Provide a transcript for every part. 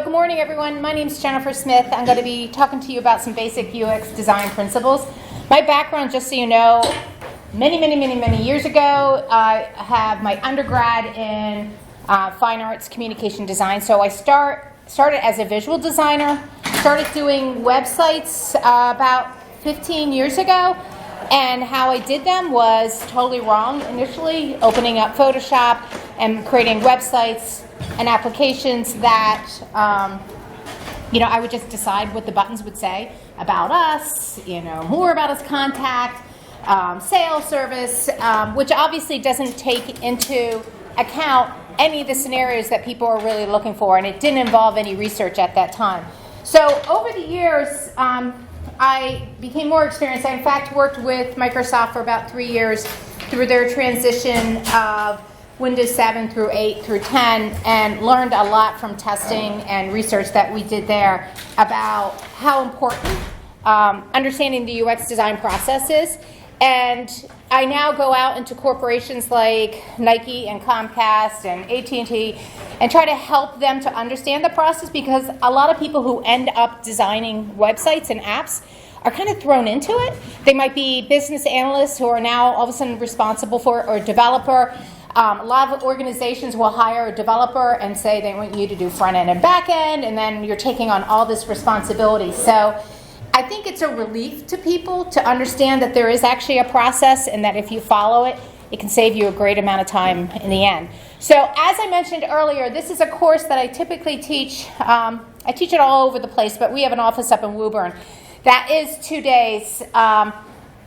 So good morning, everyone. My name is Jennifer Smith. I'm going to be talking to you about some basic UX design principles. My background, just so you know, many years ago, I have my undergrad in fine arts communication design. So I started as a visual designer, started doing websites about 15 years ago, and how I did them was totally wrong initially, opening up Photoshop and creating websites and applications that, I would just decide what the buttons would say about us, more about us, contact, sales service, which obviously doesn't take into account any of the scenarios that people are really looking for, and it didn't involve any research at that time. So over the years, I became more experienced. I, in fact, worked with Microsoft for about 3 years through their transition of Windows 7 through 8 through 10, and learned a lot from testing and research that we did there about how important understanding the UX design process is. And I now go out into corporations like Nike and Comcast and AT&T and try to help them to understand the process, because a lot of people who end up designing websites and apps are kind of thrown into it. They might be business analysts who are now all of a sudden responsible for it, or a developer. A lot of organizations will hire a developer and say they want you to do front end and back end, and then you're taking on all this responsibility. So I think it's a relief to people to understand that there is actually a process, and that if you follow it, it can save you a great amount of time in the end. So as I mentioned earlier, this is a course that I typically teach. I teach it all over the place, but we have an office up in Woburn. That is 2 days.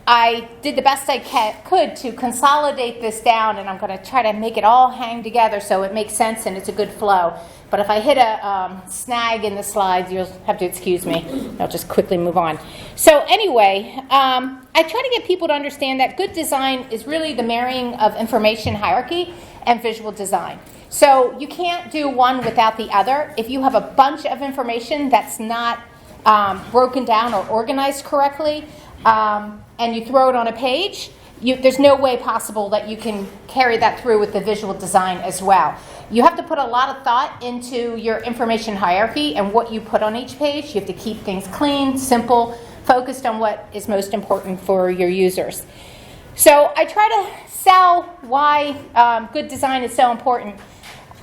I did the best I could to consolidate this down, and I'm going to try to make it all hang together so it makes sense and it's a good flow. But if I hit a snag in the slides, you'll have to excuse me. I'll just quickly move on. So anyway, I try to get people to understand that good design is really the marrying of information hierarchy and visual design. So you can't do one without the other. If you have a bunch of information that's not broken down or organized correctly, and you throw it on a page, there's no way possible that you can carry that through with the visual design as well. You have to put a lot of thought into your information hierarchy and what you put on each page. You have to keep things clean, simple, focused on what is most important for your users. So I try to sell why good design is so important.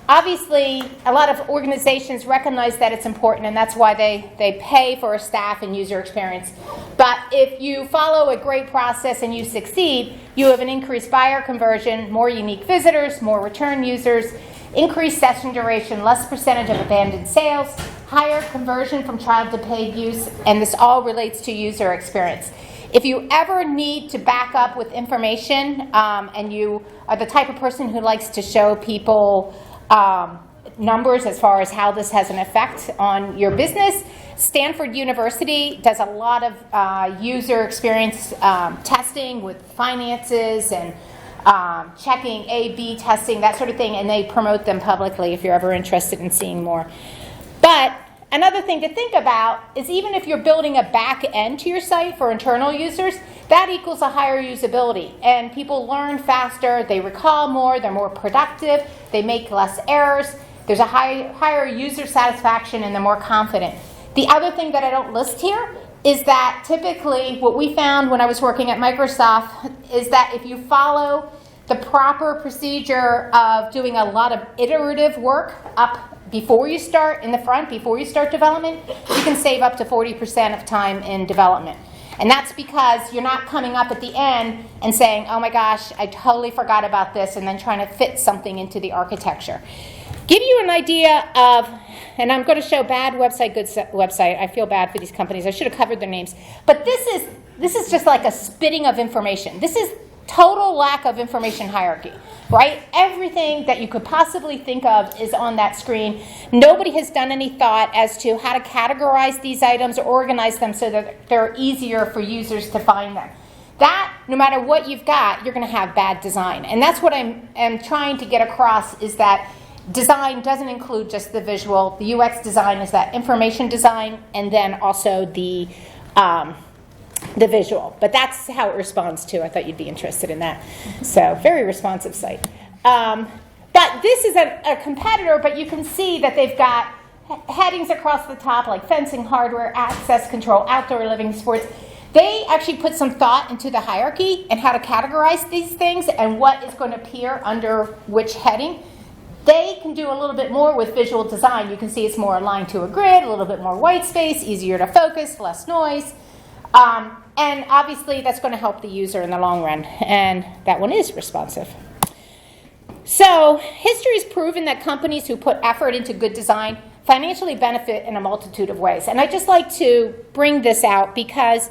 Obviously, a lot of organizations recognize that it's important, and that's why they pay for a staff and user experience. But if you follow a great process and you succeed, you have an increased buyer conversion, more unique visitors, more return users, increased session duration, less percentage of abandoned sales, higher conversion from trial to paid use, and this all relates to user experience. If you ever need to back up with information, and you are the type of person who likes to show people numbers as far as how this has an effect on your business, Stanford University does a lot of user experience testing with finances and checking A/B testing, that sort of thing, and they promote them publicly if you're ever interested in seeing more. But another thing to think about is, even if you're building a back end to your site for internal users, that equals a higher usability. And people learn faster, they recall more, they're more productive, they make less errors, there's a higher user satisfaction, and they're more confident. The other thing that I don't list here is that typically what we found when I was working at Microsoft is that if you follow the proper procedure of doing a lot of iterative work up before you start in the front, before you start development, you can save up to 40% of time in development. And that's because you're not coming up at the end and saying, oh my gosh, I totally forgot about this, and then trying to fit something into the architecture. Give you an idea of, and I'm going to show bad website, good website. I feel bad for these companies. I should have covered their names. But this is just like a spitting of information. This is total lack of information hierarchy, right? Everything that you could possibly think of is on that screen. Nobody has done any thought as to how to categorize these items or organize them so that they're easier for users to find them. That, no matter what you've got, you're going to have bad design. And that's what I'm trying to get across, is that design doesn't include just the visual. The UX design is that information design, and then also the visual. But that's how it responds to. I thought you'd be interested in that. So very responsive site. But this is a competitor, but you can see that they've got headings across the top like fencing, hardware, access control, outdoor living, sports. They actually put some thought into the hierarchy and how to categorize these things and what is going to appear under which heading. They can do a little bit more with visual design. You can see it's more aligned to a grid, a little bit more white space, easier to focus, less noise. And obviously that's going to help the user in the long run. And that one is responsive. So history has proven that companies who put effort into good design financially benefit in a multitude of ways. And I just like to bring this out because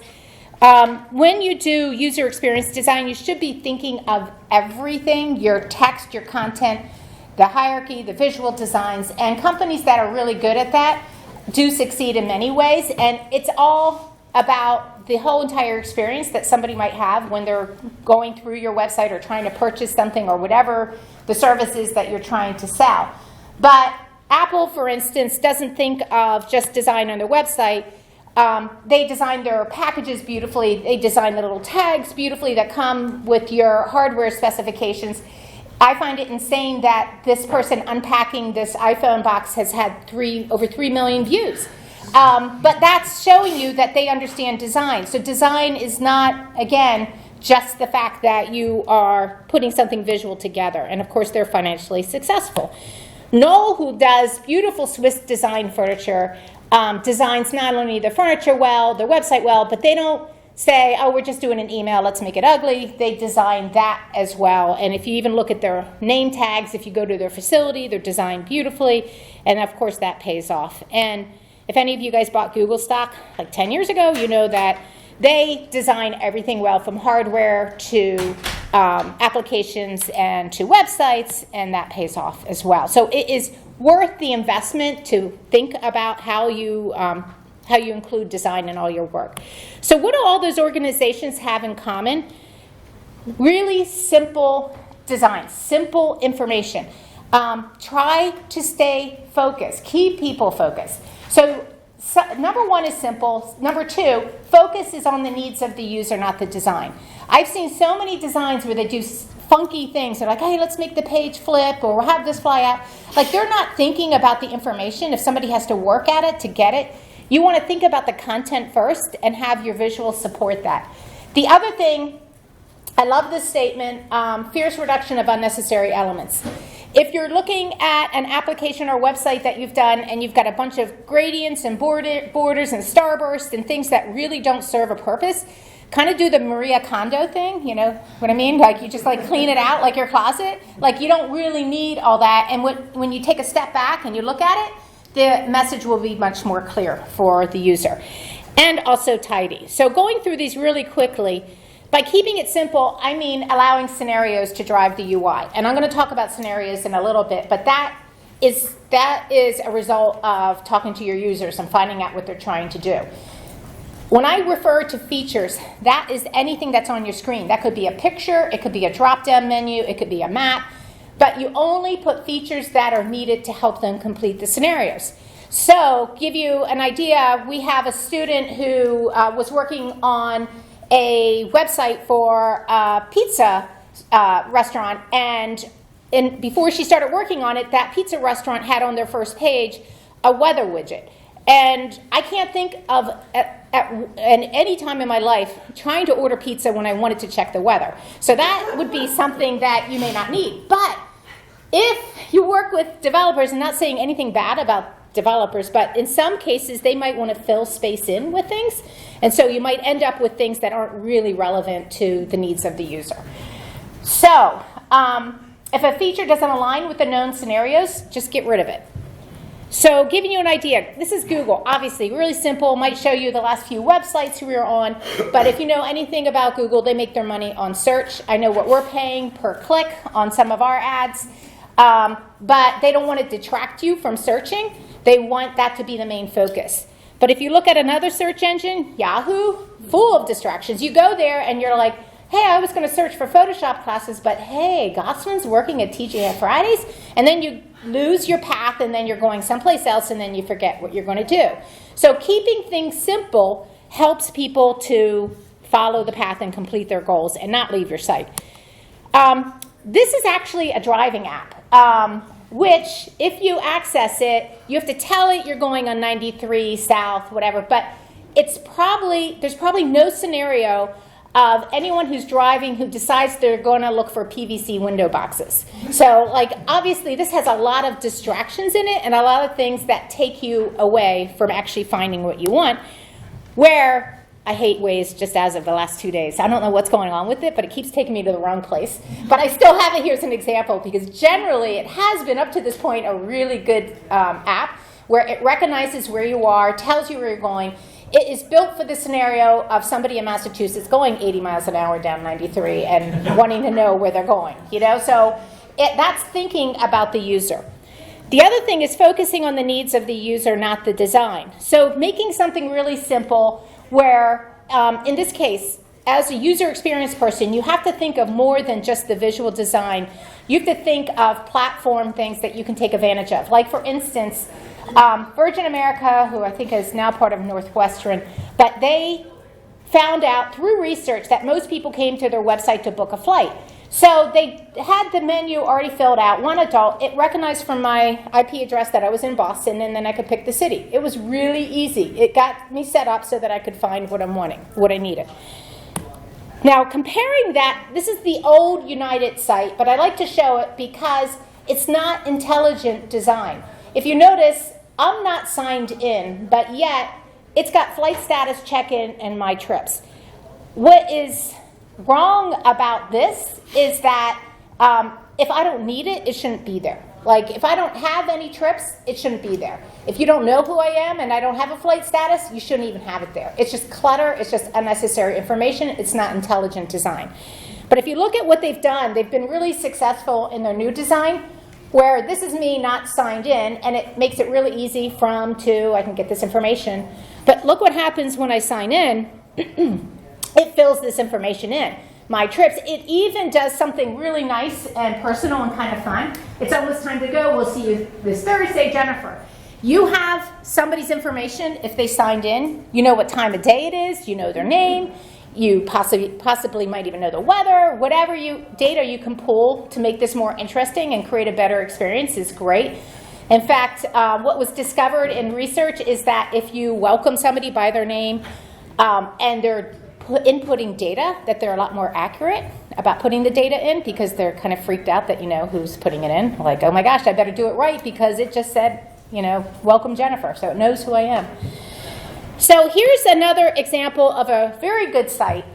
when you do user experience design, you should be thinking of everything, your text, your content, the hierarchy, the visual designs, and companies that are really good at that do succeed in many ways. And it's all about the whole entire experience that somebody might have when they're going through your website or trying to purchase something or whatever the services that you're trying to sell. But Apple, for instance, doesn't think of just design on their website. They design their packages beautifully. They design the little tags beautifully that come with your hardware specifications. I find it insane that this person unpacking this iPhone box has had over 3 million views. But that's showing you that they understand design. So design is not, again, just the fact that you are putting something visual together. And of course, they're financially successful. Noel, who does beautiful Swiss design furniture, designs not only the furniture well, the website well, but they don't say, oh, we're just doing an email, let's make it ugly. They design that as well. And if you even look at their name tags, if you go to their facility, they're designed beautifully. And of course, that pays off. And if any of you guys bought Google stock like 10 years ago, you know that they design everything well, from hardware to applications and to websites, and that pays off as well. So it is worth the investment to think about how you include design in all your work. So what do all those organizations have in common? Really simple design, simple information. Try to stay focused, keep people focused. So number one is simple. Number two, focus is on the needs of the user, not the design. I've seen so many designs where they do funky things. They're like, hey, let's make the page flip, or we'll have this fly out. Like, they're not thinking about the information. If somebody has to work at it to get it, you want to think about the content first and have your visuals support that. The other thing, I love this statement, fierce reduction of unnecessary elements. If you're looking at an application or website that you've done and you've got a bunch of gradients and borders and starbursts and things that really don't serve a purpose, kind of do the Maria Kondo thing, you know what I mean? Like, you just like clean it out like your closet. Like, you don't really need all that. And when you take a step back and you look at it, the message will be much more clear for the user. And also tidy. So going through these really quickly, by keeping it simple, I mean allowing scenarios to drive the UI. And I'm going to talk about scenarios in a little bit, but that is a result of talking to your users and finding out what they're trying to do. When I refer to features, that is anything that's on your screen. That could be a picture, it could be a drop-down menu, it could be a map, but you only put features that are needed to help them complete the scenarios. So, give you an idea, we have a student who was working on a website for a pizza restaurant, and before she started working on it, that pizza restaurant had on their first page a weather widget. And I can't think of at any time in my life trying to order pizza when I wanted to check the weather. So that would be something that you may not need. But if you work with developers, and not saying anything bad about developers, but in some cases they might want to fill space in with things. And so you might end up with things that aren't really relevant to the needs of the user. So if a feature doesn't align with the known scenarios, just get rid of it. So giving you an idea, this is Google. Obviously, really simple. Might show you the last few websites we were on. But if you know anything about Google, they make their money on search. I know what we're paying per click on some of our ads. But they don't want to detract you from searching. They want that to be the main focus. But if you look at another search engine, Yahoo, full of distractions. You go there and you're like, hey, I was going to search for Photoshop classes, but hey, Gosman's working at TGI Fridays. And then you lose your path, and then you're going someplace else, and then you forget what you're going to do. So keeping things simple helps people to follow the path and complete their goals and not leave your site. This is actually a driving app. which if you access it, you have to tell it you're going on 93 south, whatever, but there's probably no scenario of anyone who's driving who decides they're going to look for PVC window boxes. So, like, obviously this has a lot of distractions in it and a lot of things that take you away from actually finding what you want, where I hate Waze just as of the last 2 days. I don't know what's going on with it, but it keeps taking me to the wrong place. But I still have it here as an example because generally it has been, up to this point, a really good app where it recognizes where you are, tells you where you're going. It is built for the scenario of somebody in Massachusetts going 80 miles an hour down 93 and wanting to know where they're going, you know? So that's thinking about the user. The other thing is focusing on the needs of the user, not the design. So making something really simple where, in this case, as a user experience person, you have to think of more than just the visual design. You have to think of platform things that you can take advantage of. Like, for instance, Virgin America, who I think is now part of Northwestern, but they found out through research that most people came to their website to book a flight. So they had the menu already filled out, one adult. It recognized from my IP address that I was in Boston, and then I could pick the city. It was really easy. It got me set up so that I could find what I'm wanting, what I needed. Now, comparing that, this is the old United site, but I like to show it because it's not intelligent design. If you notice, I'm not signed in, but yet it's got flight status, check-in, and my trips. What is wrong about this is that if I don't need it, it shouldn't be there. Like, if I don't have any trips, it shouldn't be there. If you don't know who I am and I don't have a flight status, you shouldn't even have it there. It's just clutter. It's just unnecessary information. It's not intelligent design. But if you look at what they've done, they've been really successful in their new design, where this is me not signed in, and it makes it really easy from to, I can get this information. But look what happens when I sign in. It fills this information in. My trips, it even does something really nice and personal and kind of fun. It's almost time to go. We'll see you this Thursday, Jennifer. You have somebody's information if they signed in. You know what time of day it is. You know their name. You possibly might even know the weather. Whatever data you can pull to make this more interesting and create a better experience is great. In fact, what was discovered in research is that if you welcome somebody by their name and they're inputting data, that they're a lot more accurate about putting the data in because they're kind of freaked out that you know who's putting it in. Like, oh my gosh, I better do it right because it just said, you know, welcome Jennifer, so it knows who I am. So here's another example of a very good site.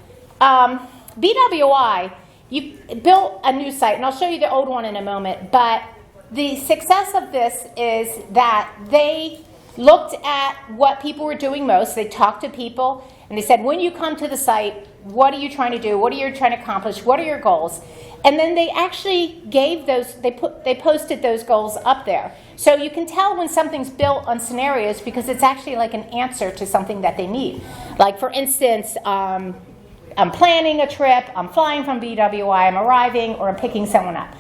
BWI, you built a new site, and I'll show you the old one in a moment, but the success of this is that they looked at what people were doing most. They talked to people, and they said, when you come to the site, what are you trying to do? What are you trying to accomplish? What are your goals? And then they actually gave those, they posted those goals up there. So you can tell when something's built on scenarios because it's actually like an answer to something that they need. Like, for instance, I'm planning a trip, I'm flying from BWI, I'm arriving, or I'm picking someone up.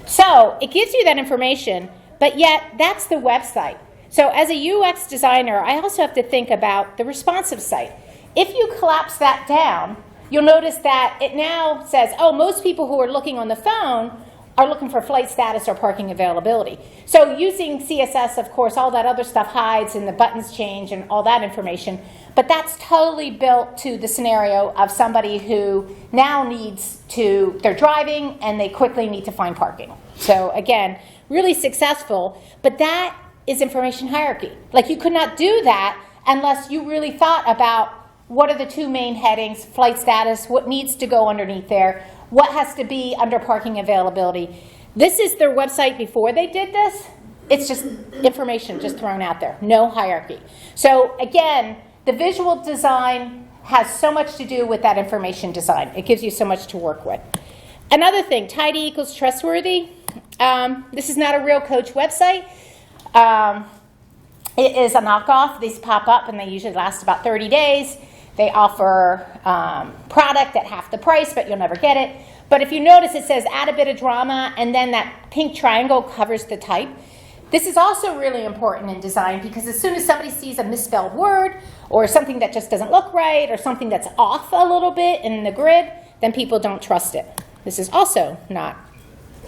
So it gives you that information, but yet that's the website. So as a UX designer, I also have to think about the responsive site. If you collapse that down, you'll notice that it now says, oh, most people who are looking on the phone are looking for flight status or parking availability. So using CSS, of course, all that other stuff hides and the buttons change and all that information. But that's totally built to the scenario of somebody who now they're driving and they quickly need to find parking. So again, really successful, but that is information hierarchy. Like, you could not do that unless you really thought about what are the two main headings, flight status, what needs to go underneath there, what has to be under parking availability. This is their website before they did this. It's just information just thrown out there, no hierarchy. So again, the visual design has so much to do with that information design. It gives you so much to work with. Another thing, tidy equals trustworthy. This is not a real Coach website. It is a knockoff. These pop up and they usually last about 30 days. They offer product at half the price, but you'll never get it. But if you notice, it says add a bit of drama, and then that pink triangle covers the type. This is also really important in design because as soon as somebody sees a misspelled word or something that just doesn't look right or something that's off a little bit in the grid, then people don't trust it. This is also not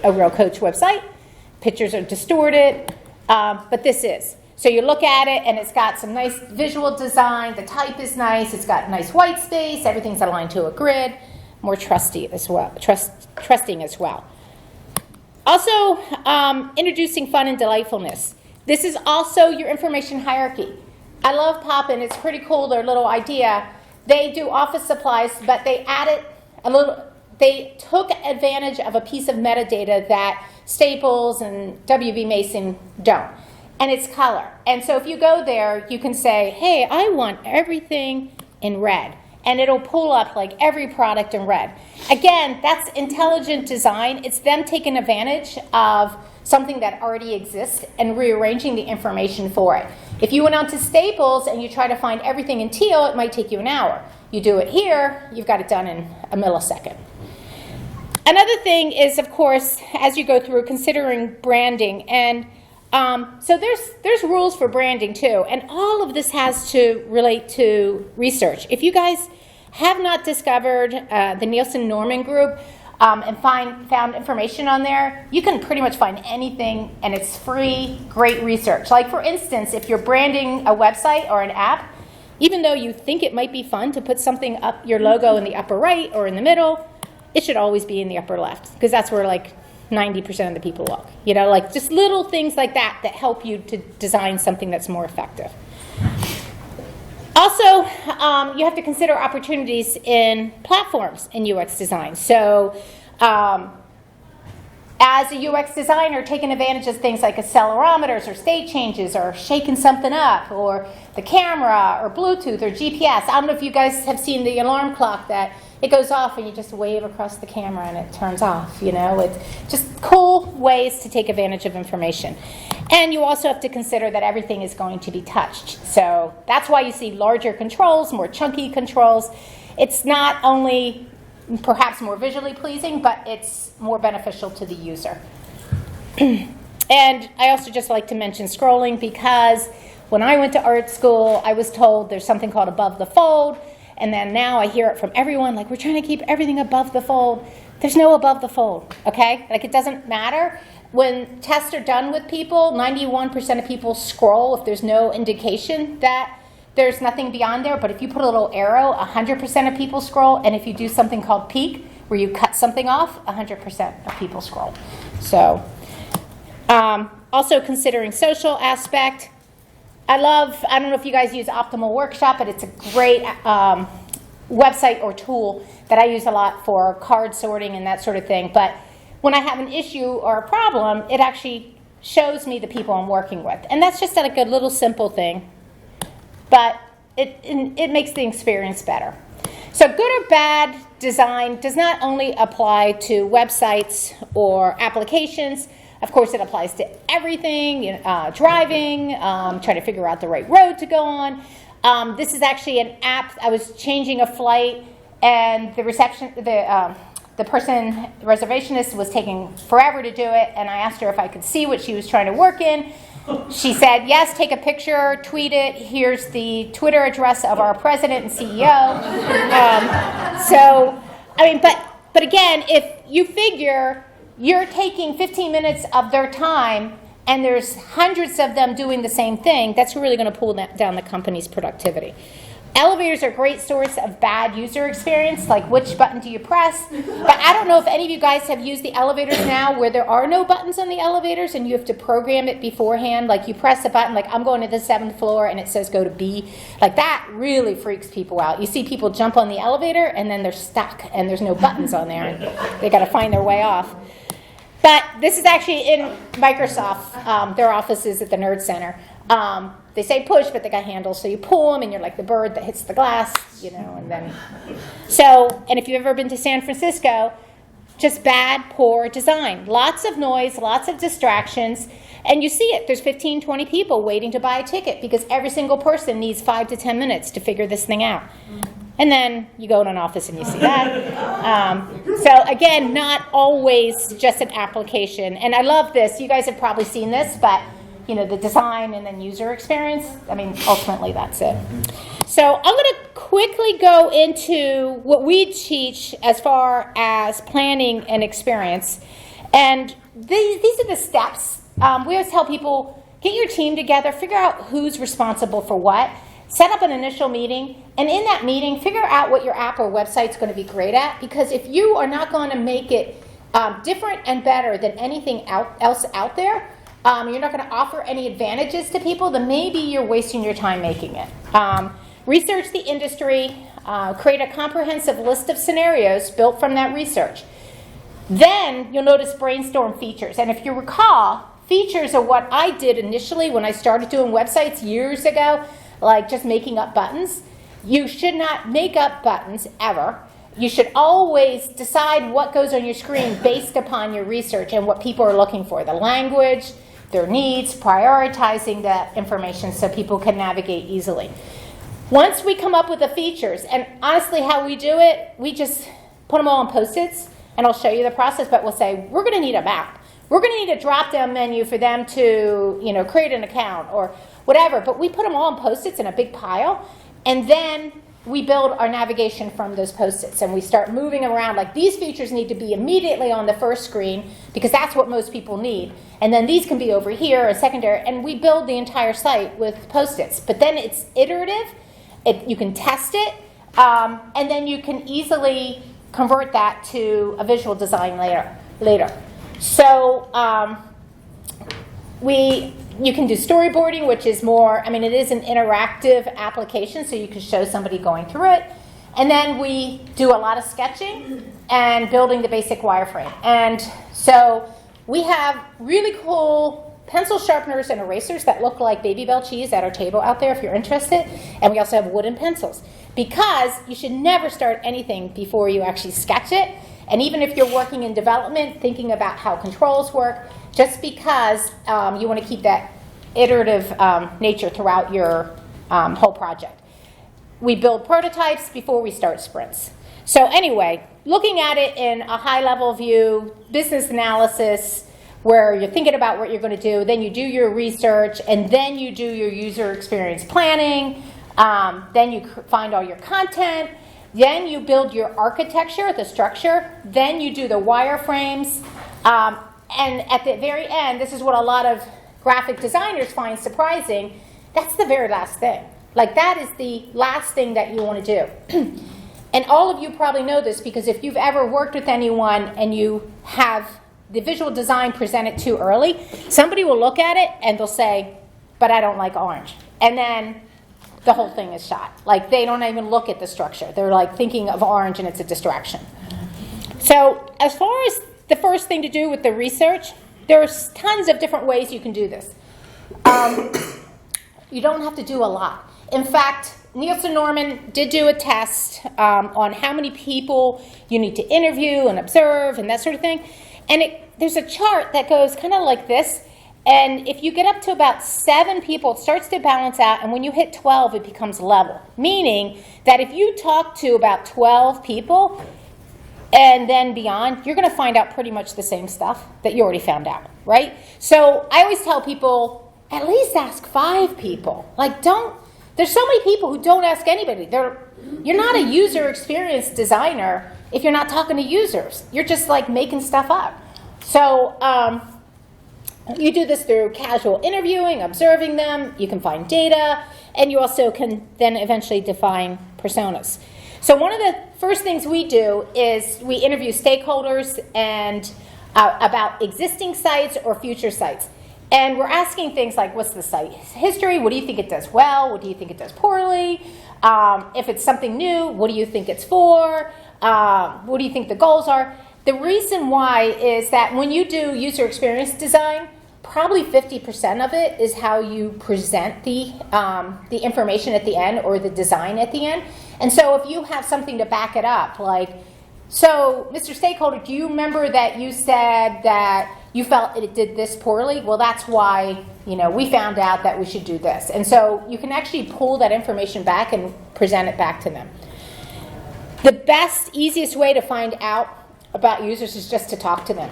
a real Coach website. pictures are distorted, but this is. So you look at it, and it's got some nice visual design. The type is nice. It's got nice white space. Everything's aligned to a grid. More trusting as well. Also, introducing fun and delightfulness. This is also your information hierarchy. I love Poppin. It's pretty cool, their little idea. They do office supplies, but they added they took advantage of a piece of metadata that Staples and W.B. Mason don't. And it's color. And so if you go there, you can say, hey, I want everything in red. And it'll pull up like every product in red. Again, that's intelligent design. It's them taking advantage of something that already exists and rearranging the information for it. If you went on to Staples and you try to find everything in teal, it might take you an hour. You do it here, you've got it done in a millisecond. Another thing is, of course, as you go through, considering branding. And so there's rules for branding too, and all of this has to relate to research. If you guys have not discovered the Nielsen-Norman group and found information on there, you can pretty much find anything, and it's free, great research. Like for instance, if you're branding a website or an app, even though you think it might be fun to put something up, your logo in the upper right or in the middle, it should always be in the upper left, because that's where like 90% of the people look. You know, like just little things like that that help you to design something that's more effective. Also, you have to consider opportunities in platforms in UX design. So as a UX designer, taking advantage of things like accelerometers or state changes or shaking something up, or the camera or Bluetooth or GPS. I don't know if you guys have seen the alarm clock that it goes off and you just wave across the camera and it turns off. You know, it's just cool ways to take advantage of information. And you also have to consider that everything is going to be touched. So that's why you see larger controls, more chunky controls. It's not only perhaps more visually pleasing, but it's more beneficial to the user. And I also just like to mention scrolling, because when I went to art school, I was told there's something called above the fold. And then now I hear it from everyone, like, we're trying to keep everything above the fold. There's no above the fold, okay? Like, it doesn't matter. When tests are done with people, 91% of people scroll if there's no indication that there's nothing beyond there. But if you put a little arrow, 100% of people scroll. And if you do something called peak, where you cut something off, 100% of people scroll. So, also considering social aspect. I don't know if you guys use Optimal Workshop, but it's a great website or tool that I use a lot for card sorting and that sort of thing. But when I have an issue or a problem, it actually shows me the people I'm working with. And that's just like a little simple thing, but it makes the experience better. So good or bad design does not only apply to websites or applications. Of course, it applies to everything, driving, trying to figure out the right road to go on. This is actually an app. I was changing a flight, and the reservationist was taking forever to do it, and I asked her if I could see what she was trying to work in. She said, yes, take a picture, tweet it. Here's the Twitter address of our president and CEO. But again, if you figure you're taking 15 minutes of their time and there's hundreds of them doing the same thing, that's really going to pull down the company's productivity. Elevators are a great source of bad user experience, like which button do you press? But I don't know if any of you guys have used the elevators now where there are no buttons on the elevators and you have to program it beforehand. Like you press a button, like I'm going to the 7th floor and it says go to B. Like that really freaks people out. You see people jump on the elevator and then they're stuck and there's no buttons on there and they got to find their way off. But this is actually in Microsoft, their offices at the Nerd Center. They say push, but they got handles, so you pull them, and you're like the bird that hits the glass, and then. So, and if you've ever been to San Francisco, just bad, poor design. Lots of noise, lots of distractions, and you see it. There's 15, 20 people waiting to buy a ticket because every single person needs 5 to 10 minutes to figure this thing out. And then you go in an office and you see that. So again, not always just an application. And I love this. You guys have probably seen this, but the design and then user experience, ultimately that's it. So I'm going to quickly go into what we teach as far as planning and experience. And these are the steps we always tell people, get your team together, figure out who's responsible for what, set up an initial meeting, and in that meeting, figure out what your app or website's going to be great at, because if you are not going to make it different and better than anything else out there, you're not going to offer any advantages to people, then maybe you're wasting your time making it. Research the industry, create a comprehensive list of scenarios built from that research. Then you'll notice brainstorm features. And if you recall, features are what I did initially when I started doing websites years ago, like just making up buttons. You should not make up buttons ever. You should always decide what goes on your screen based upon your research and what people are looking for, the language, their needs, prioritizing that information so people can navigate easily. Once we come up with the features, and honestly how we do it, we just put them all on Post-its, and I'll show you the process, but we'll say, we're going to need a map. We're going to need a drop-down menu for them to, create an account or whatever, but we put them all on Post-its in a big pile, and then we build our navigation from those Post-its, and we start moving around. Like, these features need to be immediately on the first screen because that's what most people need. And then these can be over here, a secondary, and we build the entire site with Post-its. But then it's iterative. You can test it, and then you can easily convert that to a visual design later. So you can do storyboarding, which is more, it is an interactive application, so you can show somebody going through it. And then we do a lot of sketching and building the basic wireframe. And so we have really cool pencil sharpeners and erasers that look like Baby Bell cheese at our table out there if you're interested. And we also have wooden pencils. Because you should never start anything before you actually sketch it. And even if you're working in development, thinking about how controls work, just because you want to keep that iterative nature throughout your whole project. We build prototypes before we start sprints. So anyway, looking at it in a high-level view, business analysis, where you're thinking about what you're going to do, then you do your research, and then you do your user experience planning, then you find all your content, then you build your architecture, the structure, then you do the wireframes, and at the very end, this is what a lot of graphic designers find surprising, that's the very last thing. Like, that is the last thing that you want to do. And all of you probably know this, because if you've ever worked with anyone and you have the visual design presented too early, somebody will look at it and they'll say, but I don't like orange. And then the whole thing is shot. Like, they don't even look at the structure. They're like thinking of orange and it's a distraction. So as far as the first thing to do with the research, there's tons of different ways you can do this. You don't have to do a lot. In fact, Nielsen Norman did do a test on how many people you need to interview and observe and that sort of thing. And there's a chart that goes kind of like this. And if you get up to about 7 people, it starts to balance out. And when you hit 12, it becomes level. Meaning that if you talk to about 12 people and then beyond, you're going to find out pretty much the same stuff that you already found out, right? So I always tell people, at least ask 5 people. Like, there's so many people who don't ask anybody. You're not a user experience designer if you're not talking to users. You're just like making stuff up. So you do this through casual interviewing, observing them, you can find data, and you also can then eventually define personas. So one of the first things we do is we interview stakeholders and about existing sites or future sites. And we're asking things like, what's the site history? What do you think it does well? What do you think it does poorly? If it's something new, what do you think it's for? What do you think the goals are? The reason why is that when you do user experience design, probably 50% of it is how you present the information at the end or the design at the end. And so if you have something to back it up, like, so Mr. Stakeholder, do you remember that you said that you felt it did this poorly? Well, that's why, we found out that we should do this. And so you can actually pull that information back and present it back to them. The best, easiest way to find out about users is just to talk to them.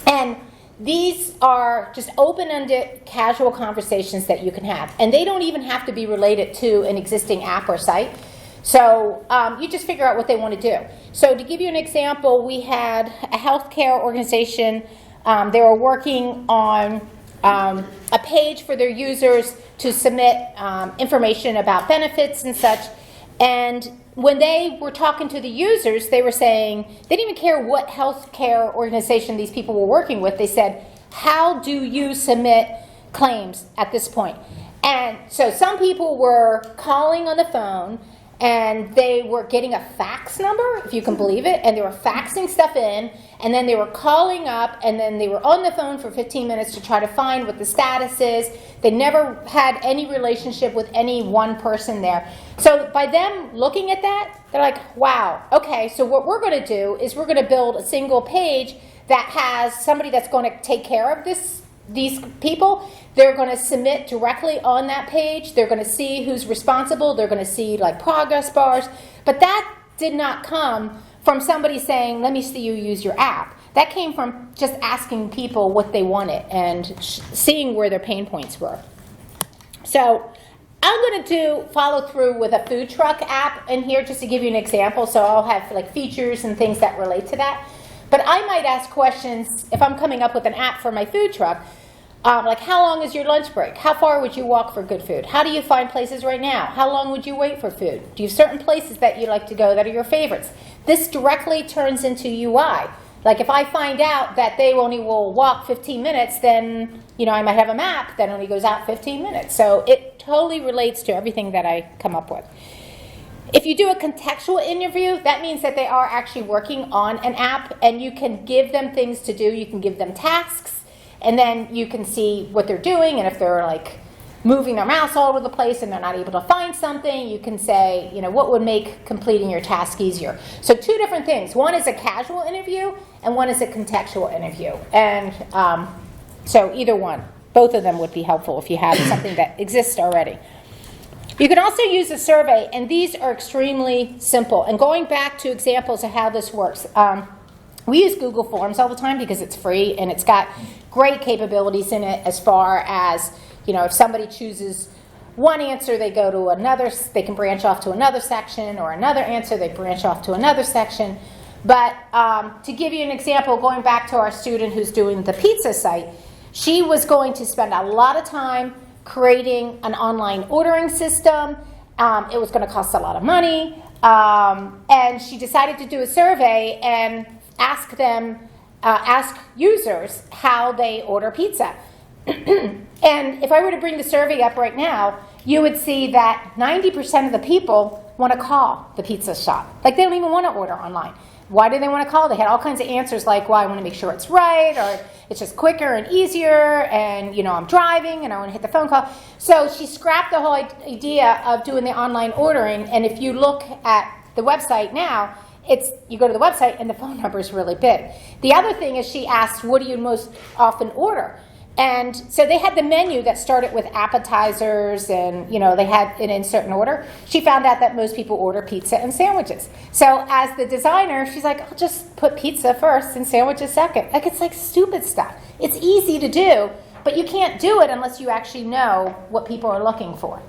And these are just open-ended, casual conversations that you can have. And they don't even have to be related to an existing app or site. So you just figure out what they want to do. So to give you an example, we had a healthcare organization. They were working on a page for their users to submit information about benefits and such. And when they were talking to the users, they were saying they didn't even care what healthcare organization these people were working with. They said, how do you submit claims at this point? And so some people were calling on the phone, and they were getting a fax number, if you can believe it, and they were faxing stuff in, and then they were calling up, and then they were on the phone for 15 minutes to try to find what the status is. They never had any relationship with any one person there. So by them looking at that, they're like, wow, okay, so what we're going to do is we're going to build a single page that has somebody that's going to take care of these people. They're going to submit directly on that page. They're going to see who's responsible. They're going to see like progress bars. But that did not come from somebody saying, let me see you use your app. That came from just asking people what they wanted and seeing where their pain points were. So I'm going to follow through with a food truck app in here just to give you an example. So I'll have like features and things that relate to that. But I might ask questions if I'm coming up with an app for my food truck. Like, how long is your lunch break? How far would you walk for good food? How do you find places right now? How long would you wait for food? Do you have certain places that you like to go that are your favorites? This directly turns into UI. Like, if I find out that they only will walk 15 minutes, then, I might have a map that only goes out 15 minutes. So it totally relates to everything that I come up with. If you do a contextual interview, that means that they are actually working on an app, and you can give them things to do. You can give them tasks. And then you can see what they're doing, and if they're like moving their mouse all over the place and they're not able to find something, you can say, what would make completing your task easier. So two different things. One is a casual interview, and one is a contextual interview. And so either one, both of them would be helpful if you have something that exists already. You can also use a survey, and these are extremely simple. And going back to examples of how this works, we use Google Forms all the time because it's free and it's got great capabilities in it as far as, if somebody chooses one answer, they go to another, they can branch off to another section, or another answer, they branch off to another section. But to give you an example, going back to our student who's doing the pizza site, she was going to spend a lot of time creating an online ordering system. It was going to cost a lot of money. And she decided to do a survey and ask users how they order pizza. And if I were to bring the survey up right now, you would see that 90% of the people want to call the pizza shop. Like, they don't even want to order online. Why do they want to call? They had all kinds of answers like, well, I want to make sure it's right, or it's just quicker and easier, and I'm driving and I want to hit the phone call. So she scrapped the whole idea of doing the online ordering, and if you look at the website now, you go to the website and the phone number is really big. The other thing is she asked, what do you most often order? And so they had the menu that started with appetizers, and they had it in certain order. She found out that most people order pizza and sandwiches. So as the designer, she's like, I'll just put pizza first and sandwiches second. Like, it's like stupid stuff. It's easy to do, but you can't do it unless you actually know what people are looking for.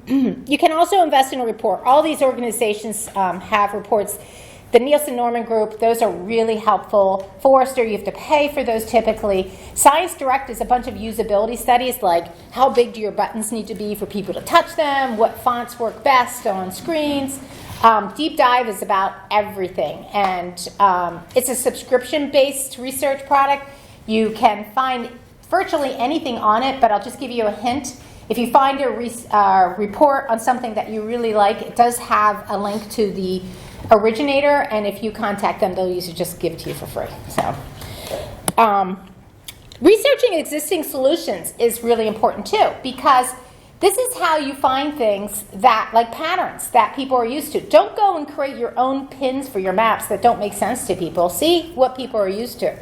You can also invest in a report. All these organizations have reports. The Nielsen-Norman Group, those are really helpful. Forrester, you have to pay for those typically. Science Direct is a bunch of usability studies, like how big do your buttons need to be for people to touch them, what fonts work best on screens. Deep Dive is about everything, and it's a subscription-based research product. You can find virtually anything on it, but I'll just give you a hint. If you find a report on something that you really like, it does have a link to the originator, and if you contact them, they'll usually just give it to you for free. So, researching existing solutions is really important too, because this is how you find things that, like patterns that people are used to. Don't go and create your own pins for your maps that don't make sense to people. See what people are used to.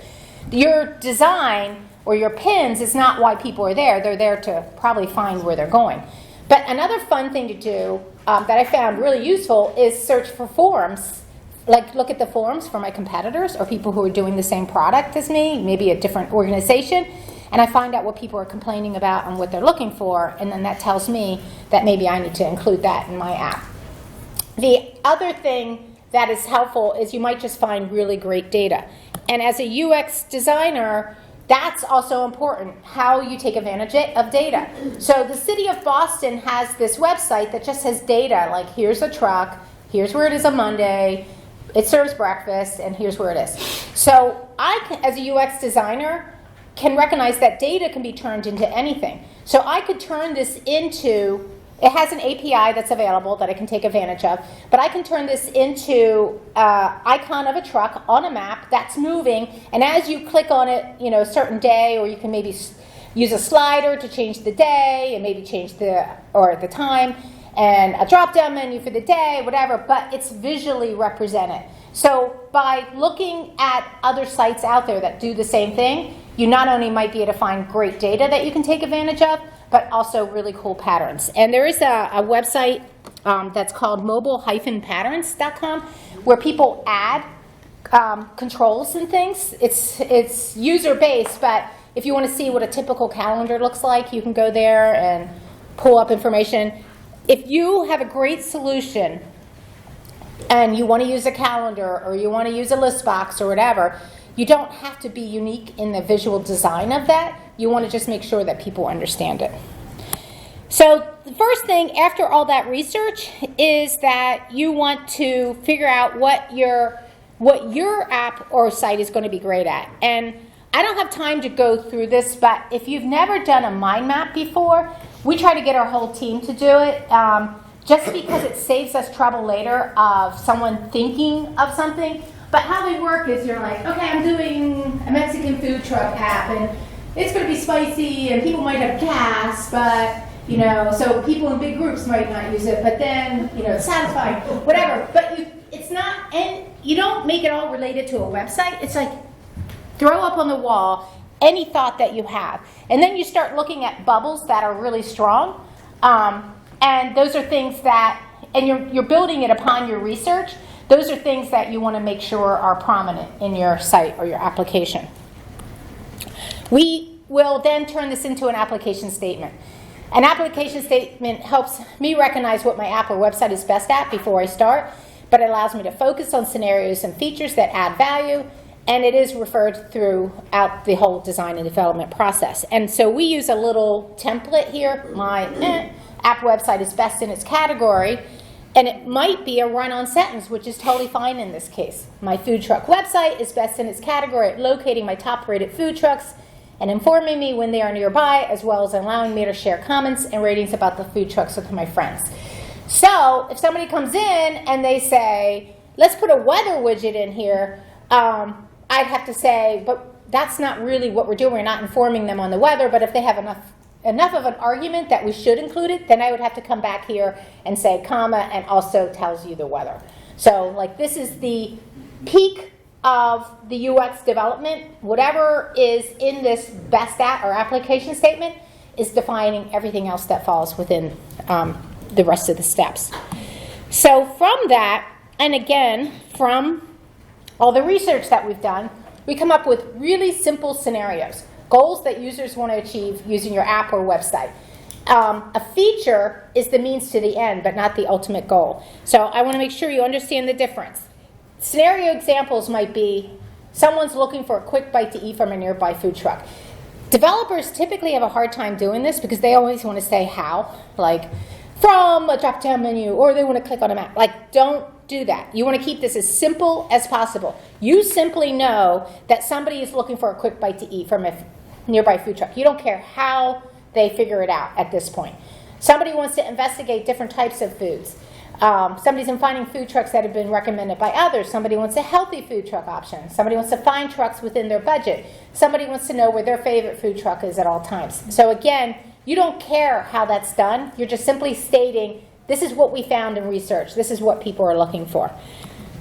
Your design or your pins is not why people are there. They're there to probably find where they're going. But another fun thing to do that I found really useful is search for forums. Like, look at the forums for my competitors or people who are doing the same product as me, maybe a different organization, and I find out what people are complaining about and what they're looking for, and then that tells me that maybe I need to include that in my app. The other thing that is helpful is you might just find really great data. And as a UX designer, That's also important, how you take advantage of data. So the city of Boston has this website that just has data, like here's a truck, here's where it is on Monday, it serves breakfast, and here's where it is. So I, as a UX designer, can recognize that data can be turned into anything. So I could turn this into, it has an API that's available that I can take advantage of, but I can turn this into an icon of a truck on a map that's moving, and as you click on it, you know, a certain day, or you can maybe use a slider to change the day, and maybe change the time, and a drop-down menu for the day, whatever, but it's visually represented. So by looking at other sites out there that do the same thing, you not only might be able to find great data that you can take advantage of, but also really cool patterns. And there is a website that's called mobile-patterns.com where people add controls and things. It's user-based, but if you want to see what a typical calendar looks like, you can go there and pull up information. If you have a great solution and you want to use a calendar or you want to use a list box or whatever, you don't have to be unique in the visual design of that. You want to just make sure that people understand it. So the first thing after all that research is that you want to figure out what your app or site is going to be great at. And I don't have time to go through this, but if you've never done a mind map before, we try to get our whole team to do it. Just because it saves us trouble later of someone thinking of something. But how they work is you're like, okay, I'm doing a Mexican food truck app, and it's going to be spicy, and people might have gas, but, you know, so people in big groups might not use it, but then, you know, it's satisfying, whatever. But it's not, and you don't make it all related to a website. It's like, throw up on the wall any thought that you have. And then you start looking at bubbles that are really strong. And those are things that, and you're building it upon your research. Those are things that you want to make sure are prominent in your site or your application. We will then turn this into an application statement. An application statement helps me recognize what my app or website is best at before I start, but it allows me to focus on scenarios and features that add value, and it is referred throughout the whole design and development process. And so we use a little template here. My app website is best in its category, and it might be a run-on sentence, which is totally fine in this case. My food truck website is best in its category at locating my top-rated food trucks and informing me when they are nearby, as well as allowing me to share comments and ratings about the food trucks with my friends. So if somebody comes in and they say, let's put a weather widget in here, I'd have to say, but that's not really what we're doing. We're not informing them on the weather, but if they have enough of an argument that we should include it, then I would have to come back here and say comma and also tells you the weather. So like this is the peak of the UX development. Whatever is in this best at or application statement is defining everything else that falls within the rest of the steps. So from that, and again, from all the research that we've done, we come up with really simple scenarios. Goals that users want to achieve using your app or website. A feature is the means to the end, but not the ultimate goal. So I want to make sure you understand the difference. Scenario examples might be someone's looking for a quick bite to eat from a nearby food truck. Developers typically have a hard time doing this because they always want to say how, like from a drop-down menu, or they want to click on a map. Like, don't do that. You want to keep this as simple as possible. You simply know that somebody is looking for a quick bite to eat from a nearby food truck. You don't care how they figure it out at this point. Somebody wants to investigate different types of foods. Somebody's in finding food trucks that have been recommended by others. Somebody wants a healthy food truck option. Somebody wants to find trucks within their budget. Somebody wants to know where their favorite food truck is at all times. So again, you don't care how that's done. You're just simply stating, this is what we found in research. This is what people are looking for.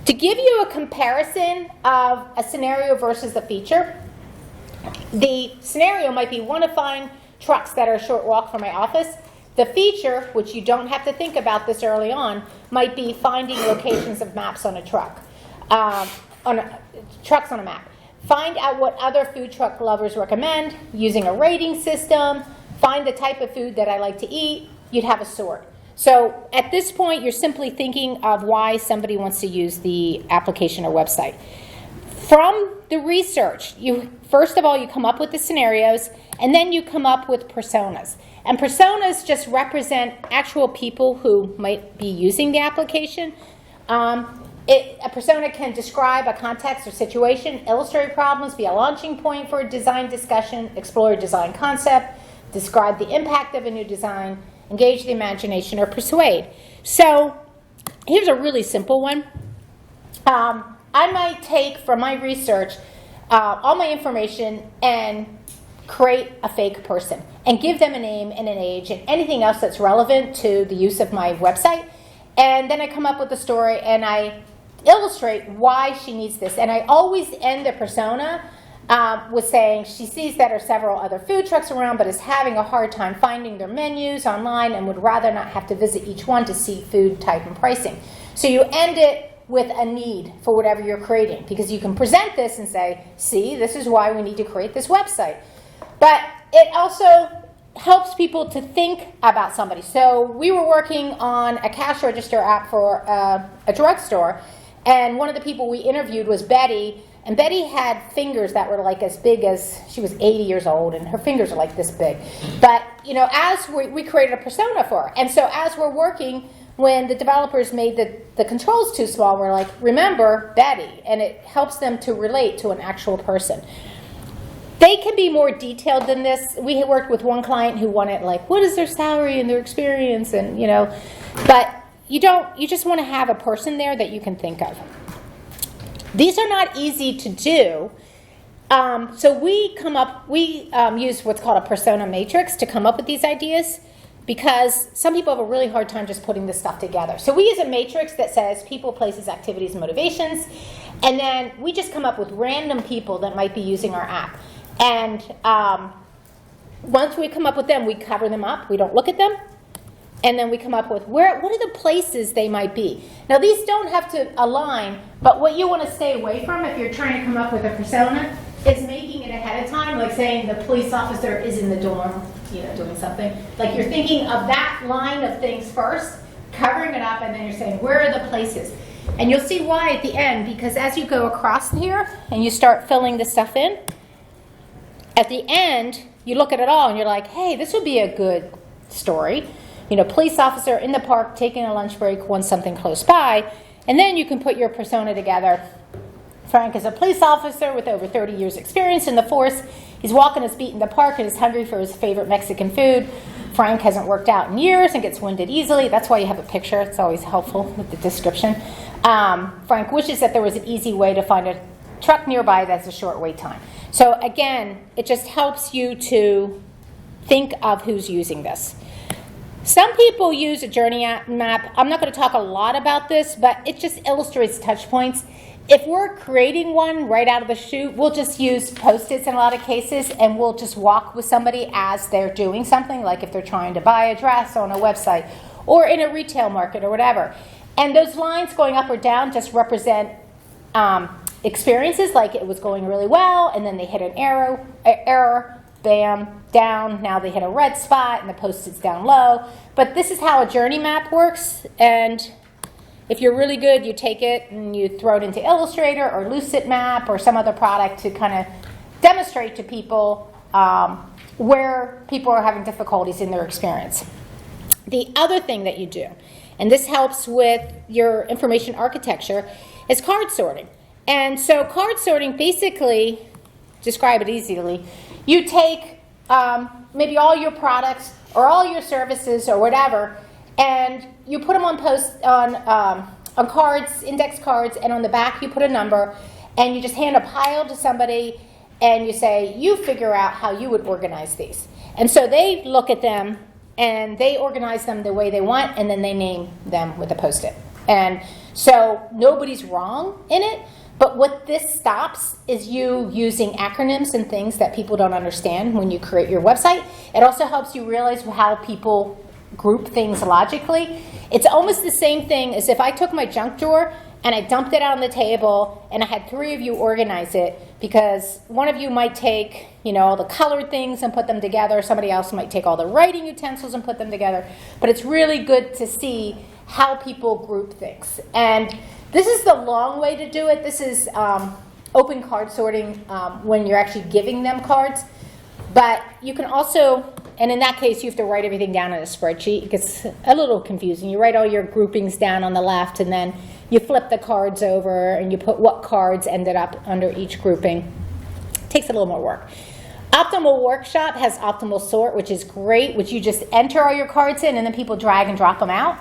To give you a comparison of a scenario versus a feature, the scenario might be want to find trucks that are a short walk from my office. The feature, which you don't have to think about this early on, might be finding locations of maps on a truck, trucks on a map. Find out what other food truck lovers recommend using a rating system. Find the type of food that I like to eat. You'd have a sort. So at this point, you're simply thinking of why somebody wants to use the application or website. From the research. First of all, you come up with the scenarios, and then you come up with personas. And personas just represent actual people who might be using the application. A persona can describe a context or situation, illustrate problems, be a launching point for a design discussion, explore a design concept, describe the impact of a new design, engage the imagination, or persuade. So here's a really simple one. I might take from my research all my information and create a fake person and give them a name and an age and anything else that's relevant to the use of my website. And then I come up with a story and I illustrate why she needs this. And I always end the persona with saying she sees that there are several other food trucks around but is having a hard time finding their menus online and would rather not have to visit each one to see food type and pricing. So you end it with a need for whatever you're creating, because you can present this and say, see, this is why we need to create this website. But it also helps people to think about somebody. So we were working on a cash register app for a drugstore, and one of the people we interviewed was Betty, and Betty had fingers that were like as big as, she was 80 years old, and her fingers are like this big. But, you know, as we created a persona for her, and so as we're working, when the developers made the controls too small, we're like, remember Betty, and it helps them to relate to an actual person. They can be more detailed than this. We had worked with one client who wanted, like, what is their salary and their experience, and, you know, but you just want to have a person there that you can think of. These are not easy to do. So we use what's called a persona matrix to come up with these ideas, because some people have a really hard time just putting this stuff together. So we use a matrix that says people, places, activities, motivations, and then we just come up with random people that might be using our app. And once we come up with them, we cover them up. We don't look at them. And then we come up with what are the places they might be. Now, these don't have to align, but what you want to stay away from if you're trying to come up with a persona is making it ahead of time, like saying the police officer is in the dorm, you know, doing something. Like you're thinking of that line of things first, covering it up, and then you're saying, where are the places? And you'll see why at the end, because as you go across here and you start filling this stuff in, at the end, you look at it all and you're like, hey, this would be a good story. You know, police officer in the park taking a lunch break wants something close by. And then you can put your persona together. Frank is a police officer with over 30 years experience in the force. He's walking his beat in the park and is hungry for his favorite Mexican food. Frank hasn't worked out in years and gets winded easily. That's why you have a picture. It's always helpful with the description. Frank wishes that there was an easy way to find a truck nearby that's a short wait time. So again, it just helps you to think of who's using this. Some people use a journey map. I'm not going to talk a lot about this, but it just illustrates touch points. If we're creating one right out of the chute, we'll just use Post-its in a lot of cases, and we'll just walk with somebody as they're doing something, like if they're trying to buy a dress on a website or in a retail market or whatever. And those lines going up or down just represent experiences, like it was going really well, and then they hit an error, bam, down, now they hit a red spot, and the Post-it's down low. But this is how a journey map works, and if you're really good, you take it and you throw it into Illustrator or Lucid Map or some other product to kind of demonstrate to people where people are having difficulties in their experience. The other thing that you do, and this helps with your information architecture, is card sorting. And so card sorting, basically, describe it easily, you take maybe all your products or all your services or whatever, and you put them on cards, index cards, and on the back you put a number, and you just hand a pile to somebody, and you say, you figure out how you would organize these. And so they look at them, and they organize them the way they want, and then they name them with a Post-it. And so nobody's wrong in it, but what this stops is you using acronyms and things that people don't understand when you create your website. It also helps you realize how people group things logically. It's almost the same thing as if I took my junk drawer and I dumped it out on the table and I had three of you organize it, because one of you might take, you know, all the colored things and put them together. Somebody else might take all the writing utensils and put them together. But it's really good to see how people group things. And this is the long way to do it. This is open card sorting when you're actually giving them cards. But you can also, and in that case, you have to write everything down in a spreadsheet. It gets a little confusing. You write all your groupings down on the left, and then you flip the cards over, and you put what cards ended up under each grouping. It takes a little more work. Optimal Workshop has optimal sort, which is great, which you just enter all your cards in, and then people drag and drop them out.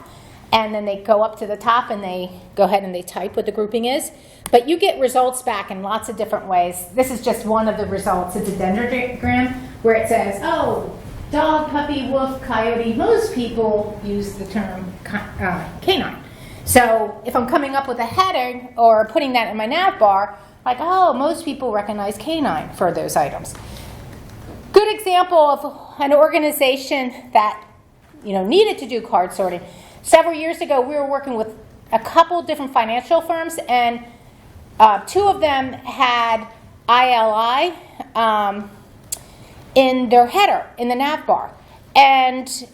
And then they go up to the top, and they go ahead and they type what the grouping is. But you get results back in lots of different ways. This is just one of the results. It's a dendrogram where it says, oh, dog, puppy, wolf, coyote. Most people use the term canine. So if I'm coming up with a heading or putting that in my nav bar, like, oh, most people recognize canine for those items. Good example of an organization that needed to do card sorting. Several years ago, we were working with a couple different financial firms, and two of them had ILI in their header, in the nav bar. And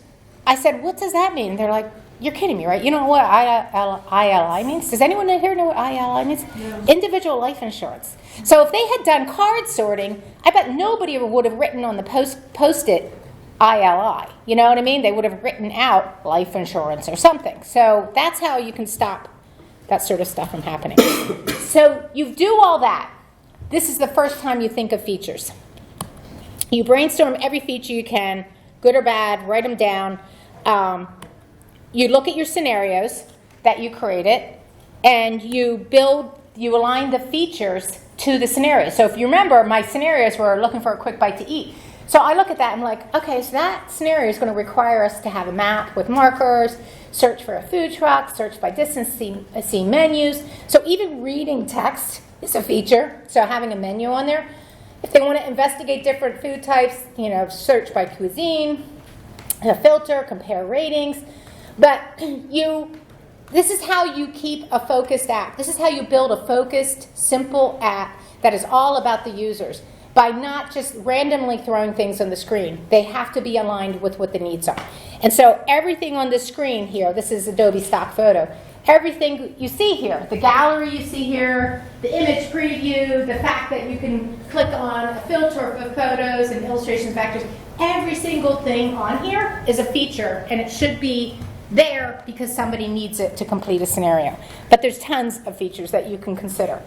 I said, what does that mean? They're like, you're kidding me, right? You know what ILI means? Does anyone here know what ILI means? No. Individual life insurance. So if they had done card sorting, I bet nobody would have written on the post-it ILI. You know what I mean? They would have written out life insurance or something. So that's how you can stop that sort of stuff from happening. So you do all that. This is the first time you think of features. You brainstorm every feature you can, good or bad, write them down. You look at your scenarios that you created, and you align the features to the scenario. So if you remember, my scenarios were looking for a quick bite to eat. So I look at that and I'm like, okay, so that scenario is going to require us to have a map with markers, search for a food truck, search by distance, see menus. So even reading text is a feature, so having a menu on there. If they want to investigate different food types, search by cuisine, a filter, compare ratings. But this is how you keep a focused app. This is how you build a focused, simple app that is all about the users, by not just randomly throwing things on the screen. They have to be aligned with what the needs are. And so everything on the screen here, this is Adobe stock photo, everything you see here, the gallery you see here, the image preview, the fact that you can click on a filter for photos and illustration vectors, every single thing on here is a feature, and it should be there because somebody needs it to complete a scenario. But there's tons of features that you can consider.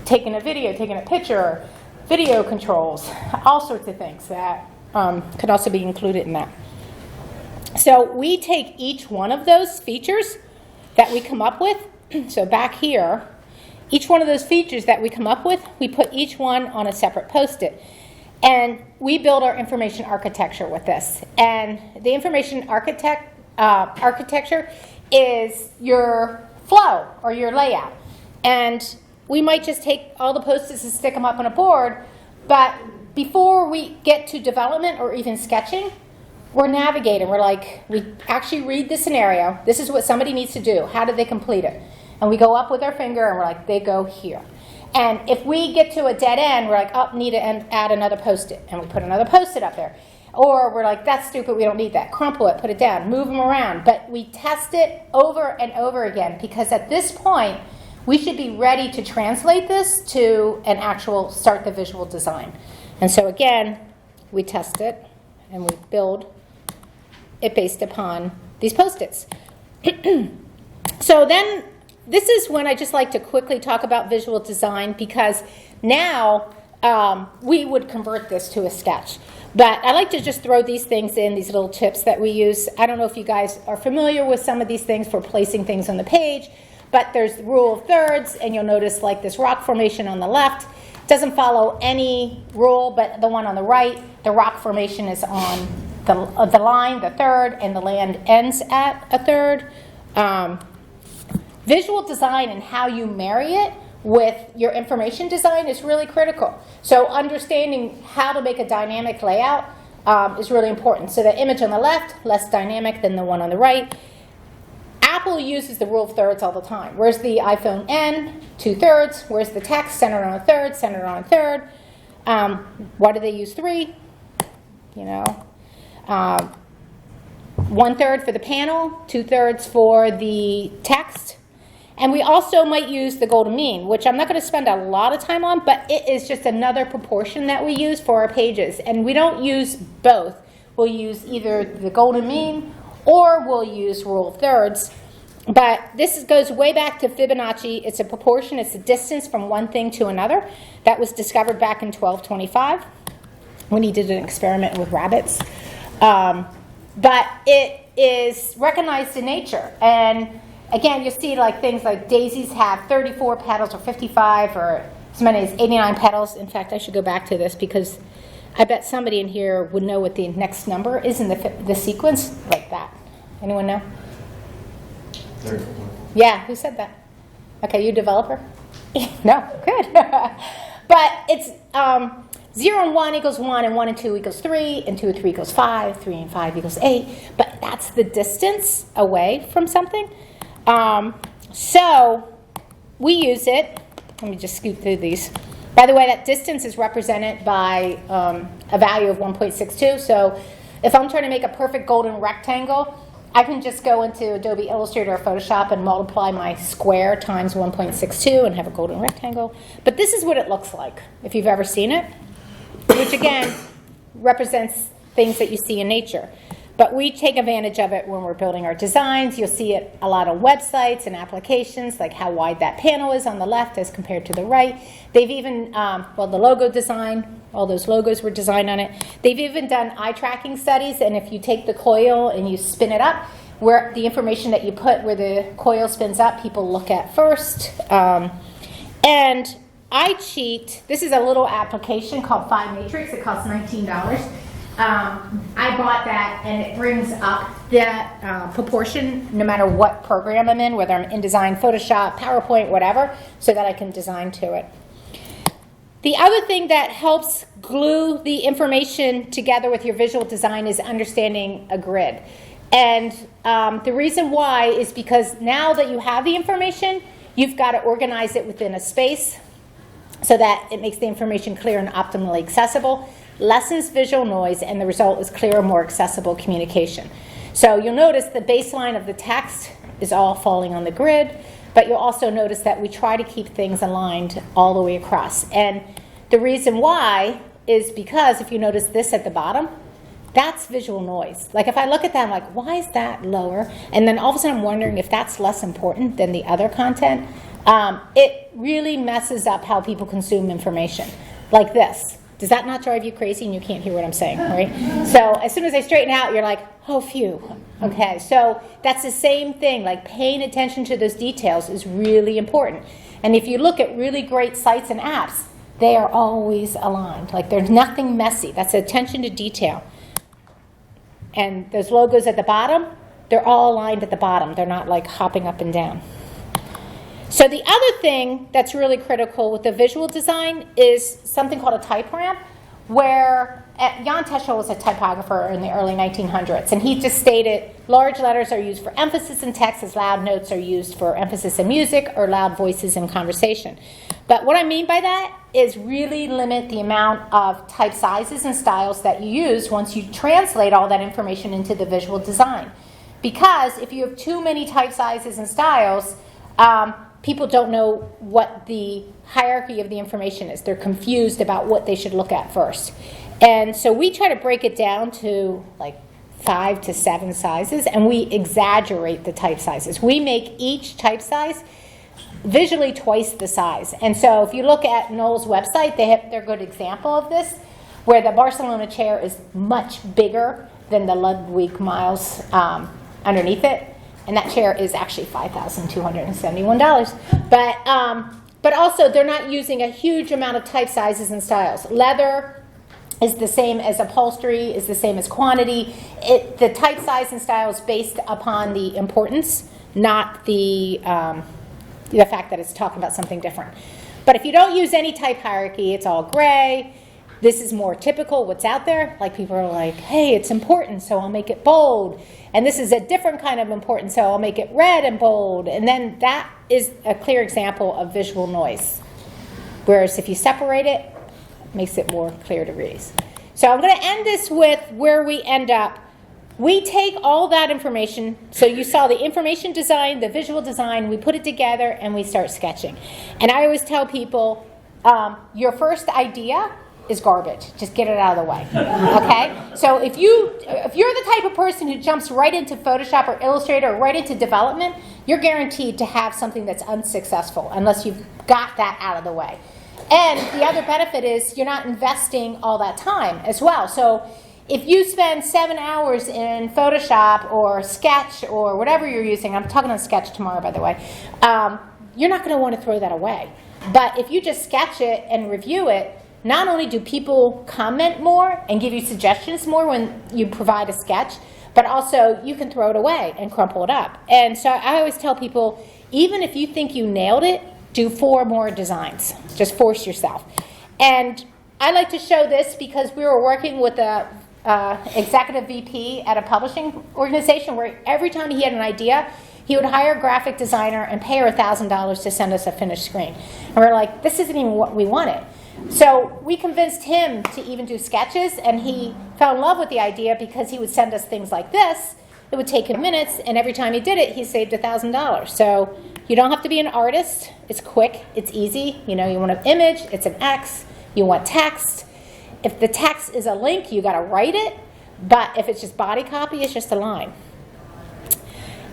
Taking a video, taking a picture, video controls, all sorts of things that could also be included in that. So we take each one of those features that we come up with. So back here, each one of those features that we come up with, we put each one on a separate post-it. And we build our information architecture with this. And the information architecture is your flow or your layout. And we might just take all the post-its and stick them up on a board, but before we get to development or even sketching, we're navigating. We're like, we actually read the scenario. This is what somebody needs to do. How do they complete it? And we go up with our finger and we're like, they go here. And if we get to a dead end, we're like, oh, need to add another post-it. And we put another post-it up there. Or we're like, that's stupid, we don't need that. Crumple it, put it down, move them around. But we test it over and over again, because at this point, we should be ready to translate this to an actual start the visual design. And so again, we test it and we build it based upon these post-its. So then this is when I just like to quickly talk about visual design, because now we would convert this to a sketch. But I like to just throw these things in, these little tips that we use. I don't know if you guys are familiar with some of these things for placing things on the page, but there's the rule of thirds, and you'll notice like this rock formation on the left doesn't follow any rule, but the one on the right, the rock formation is on the line, the third, and the land ends at a third. Visual design and how you marry it with your information design is really critical. So understanding how to make a dynamic layout is really important. So the image on the left, less dynamic than the one on the right. Apple uses the rule of thirds all the time. Where's the iPhone N? 2/3. Where's the text? Centered on a third, centered on a third. Why do they use 3? 1/3 for the panel, 2/3 for the text. And we also might use the golden mean, which I'm not going to spend a lot of time on, but it is just another proportion that we use for our pages. And we don't use both. We'll use either the golden mean or we'll use rule of thirds. But this goes way back to Fibonacci. It's a proportion. It's a distance from one thing to another. That was discovered back in 1225 when he did an experiment with rabbits. But it is recognized in nature. And again, you'll see like things like daisies have 34 petals or 55 or as many as 89 petals. In fact, I should go back to this because I bet somebody in here would know what the next number is in the sequence, like that. Anyone know? 34. Yeah, who said that? Okay, you developer? No, good. But it's 0 and 1 equals 1, and 1 and 2 equals 3, and 2 and 3 equals 5, 3 and 5 equals 8. But that's the distance away from something. So we use it. Let me just scoot through these. By the way, that distance is represented by a value of 1.62. So if I'm trying to make a perfect golden rectangle, I can just go into Adobe Illustrator or Photoshop and multiply my square times 1.62 and have a golden rectangle. But this is what it looks like, if you've ever seen it, which again represents things that you see in nature. But we take advantage of it when we're building our designs. You'll see it a lot on websites and applications, like how wide that panel is on the left as compared to the right. They've even, well, the logo design, all those logos were designed on it. They've even done eye tracking studies, and if you take the coil and you spin it up, where the information that you put where the coil spins up, people look at first. And I cheat. This is a little application called Phi Matrix. It costs $19. I bought that, and it brings up that proportion no matter what program I'm in, whether I'm InDesign, Photoshop, PowerPoint, whatever, so that I can design to it. The other thing that helps glue the information together with your visual design is understanding a grid. And the reason why is because now that you have the information, you've got to organize it within a space so that it makes the information clear and optimally accessible, lessens visual noise, and the result is clearer, more accessible communication. So you'll notice the baseline of the text is all falling on the grid, but you'll also notice that we try to keep things aligned all the way across. And the reason why is because if you notice this at the bottom, that's visual noise. Like if I look at that, I'm like, why is that lower? And then all of a sudden I'm wondering if that's less important than the other content. It really messes up how people consume information. Like this. Does that not drive you crazy and you can't hear what I'm saying, right? So as soon as I straighten out, you're like, oh, phew. Okay, so that's the same thing. Like paying attention to those details is really important. And if you look at really great sites and apps, they are always aligned. Like there's nothing messy. That's attention to detail. And those logos at the bottom, they're all aligned at the bottom. They're not like hopping up and down. So the other thing that's really critical with the visual design is something called a type ramp, where Jan Teschel was a typographer in the early 1900s, and he just stated large letters are used for emphasis in text as loud notes are used for emphasis in music or loud voices in conversation. But what I mean by that is really limit the amount of type sizes and styles that you use once you translate all that information into the visual design. Because if you have too many type sizes and styles, people don't know what the hierarchy of the information is. They're confused about what they should look at first. And so we try to break it down to like 5 to 7 sizes, and we exaggerate the type sizes. We make each type size visually twice the size. And so if you look at Knoll's website, they're a good example of this, where the Barcelona chair is much bigger than the Ludwig Miles underneath it. And that chair is actually $5,271. But also, they're not using a huge amount of type sizes and styles. Leather is the same as upholstery, is the same as quantity. The type size and style is based upon the importance, not the fact that it's talking about something different. But if you don't use any type hierarchy, it's all gray. This is more typical, what's out there. Like people are like, hey, it's important, so I'll make it bold. And this is a different kind of importance, so I'll make it red and bold. And then that is a clear example of visual noise. Whereas if you separate it, it makes it more clear to read. So I'm going to end this with where we end up we take all that information, so you saw the information design, the visual design, we put it together and we start sketching. And I always tell people, your first idea is garbage. Just get it out of the way, okay? So if you're the type of person who jumps right into Photoshop or Illustrator or right into development, you're guaranteed to have something that's unsuccessful unless you've got that out of the way. And the other benefit is you're not investing all that time as well. So if you spend 7 hours in Photoshop or Sketch or whatever you're using, I'm talking on Sketch tomorrow, by the way, you're not going to want to throw that away. But if you just sketch it and review it, not only do people comment more and give you suggestions more when you provide a sketch, but also you can throw it away and crumple it up. And so I always tell people, even if you think you nailed it, do 4 more designs. Just force yourself. And I like to show this because we were working with a executive VP at a publishing organization where every time he had an idea, he would hire a graphic designer and pay her $1,000 to send us a finished screen. And we're like, this isn't even what we wanted. So we convinced him to even do sketches, and he fell in love with the idea because he would send us things like this. It would take him minutes, and every time he did it, he saved $1,000. So you don't have to be an artist. It's quick. It's easy. You know, you want an image. It's an X. You want text. If the text is a link, you got to write it. But if it's just body copy, it's just a line.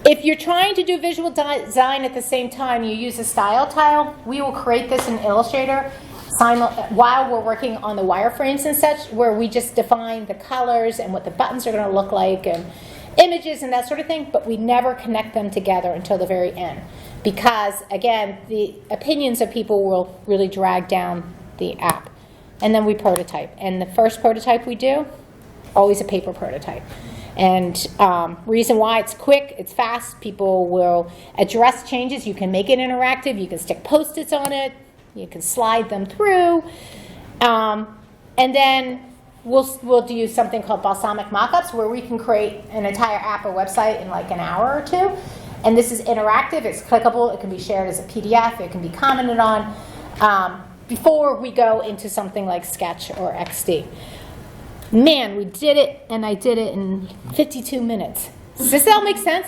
If you're trying to do visual design at the same time, you use a style tile. We will create this in Illustrator while we're working on the wireframes and such, where we just define the colors and what the buttons are going to look like and images and that sort of thing, but we never connect them together until the very end. Because, again, the opinions of people will really drag down the app. And then we prototype. And the first prototype we do, always a paper prototype. And reason why it's quick, it's fast, people will address changes. You can make it interactive, you can stick Post-its on it, you can slide them through. And then we'll do something called Balsamiq Mockups, where we can create an entire app or website in like an hour or 2. And this is interactive, it's clickable, it can be shared as a PDF, it can be commented on, before we go into something like Sketch or XD. Man, we did it, and I did it in 52 minutes. Does this all make sense?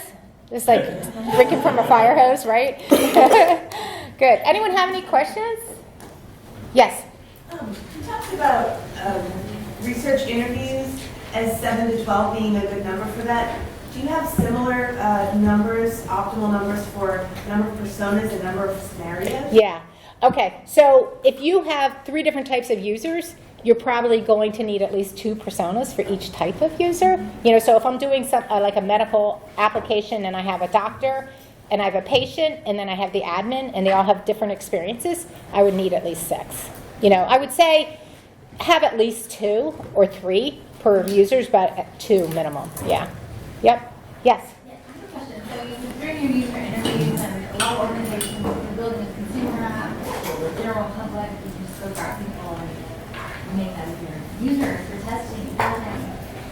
It's like drinking from a fire hose, right? Good. Anyone have any questions? Yes? You talked about research interviews as 7 to 12 being a good number for that. Do you have similar numbers, optimal numbers for number of personas and number of scenarios? Yeah. Okay. So if you have 3 different types of users, you're probably going to need at least 2 personas for each type of user. You know, so if I'm doing some like a medical application and I have a doctor and I have a patient and then I have the admin and they all have different experiences, I would need at least 6. You know, I would say have at least 2 or 3 per users, but at 2 minimum. Yeah. Yep. Yes. Yeah, I have a question. So during your user interviews and a lot of organizations, you're building a consumer app for the general public, you can just go grab people and make them your users for testing and building.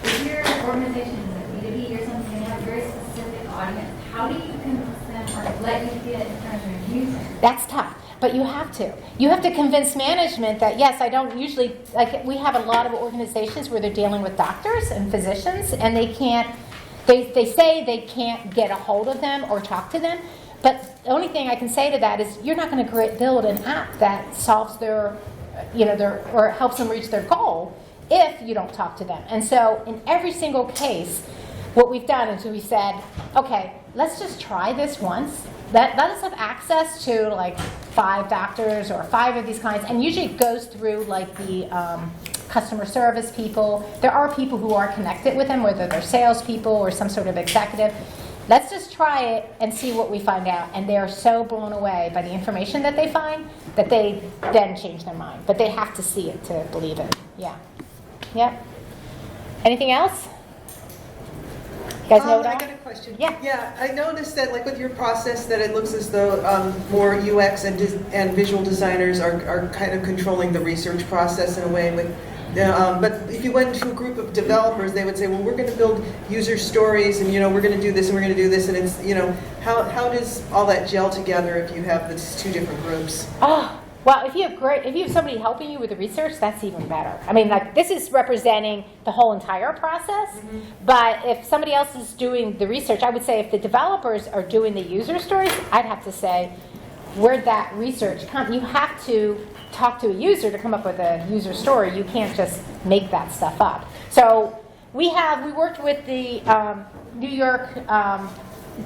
If your organization is like B2B or something, and you have a very specific audience, how do you convince them or let you get in front of your users? That's tough, but you have to. You have to convince management that, yes, I don't usually, like we have a lot of organizations where they're dealing with doctors and physicians and they can't, they say they can't get a hold of them or talk to them, but the only thing I can say to that is you're not going to build an app that solves their, you know, or helps them reach their goal if you don't talk to them. And so in every single case, what we've done is we said, okay, let's just try this once. Let us have access to like 5 doctors or 5 of these kinds, and usually it goes through like the customer service people. There are people who are connected with them, whether they're salespeople or some sort of executive. Let's just try it and see what we find out. And they are so blown away by the information that they find that they then change their mind. But they have to see it to believe it. Yeah. Yep. Anything else? You guys know it all? I got a question. Yeah. Yeah, I noticed that, like with your process, that it looks as though more UX and visual designers are kind of controlling the research process in a way. But if you went to a group of developers, they would say, well, we're going to build user stories, and we're going to do this, and we're going to do this, and it's how does all that gel together if you have these 2 different groups? Oh, Well, if you have somebody helping you with the research, that's even better. I mean, like, this is representing the whole entire process, but if somebody else is doing the research, I would say if the developers are doing the user stories, I'd have to say, where'd that research come? You have to talk to a user to come up with a user story. You can't just make that stuff up. So we worked with the New York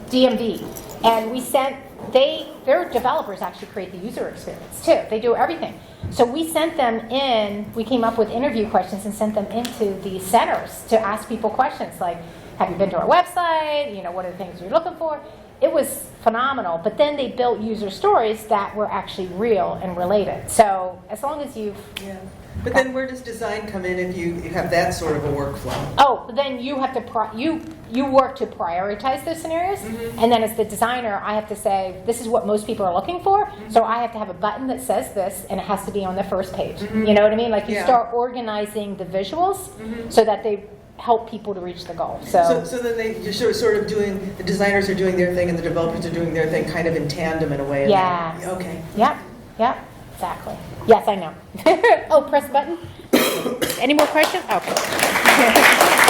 DMV, and we sent, their developers actually create the user experience too. They do everything. So we sent them in, we came up with interview questions and sent them into the centers to ask people questions like, have you been to our website? You know, what are the things you're looking for? It was phenomenal. But then they built user stories that were actually real and related. So as long as you've... Yeah. But then where does design come in if you have that sort of a workflow? Oh, but then you have to, you work to prioritize those scenarios. And then as the designer, I have to say, this is what most people are looking for. So I have to have a button that says this, and it has to be on the first page. You know what I mean? Like you start organizing the visuals so that they help people to reach the goal. So then you're sort of doing, the designers are doing their thing and the developers are doing their thing kind of in tandem in a way. Yeah. Okay. Yep, exactly. Yes, I know. Oh, press button. Any more questions? Okay.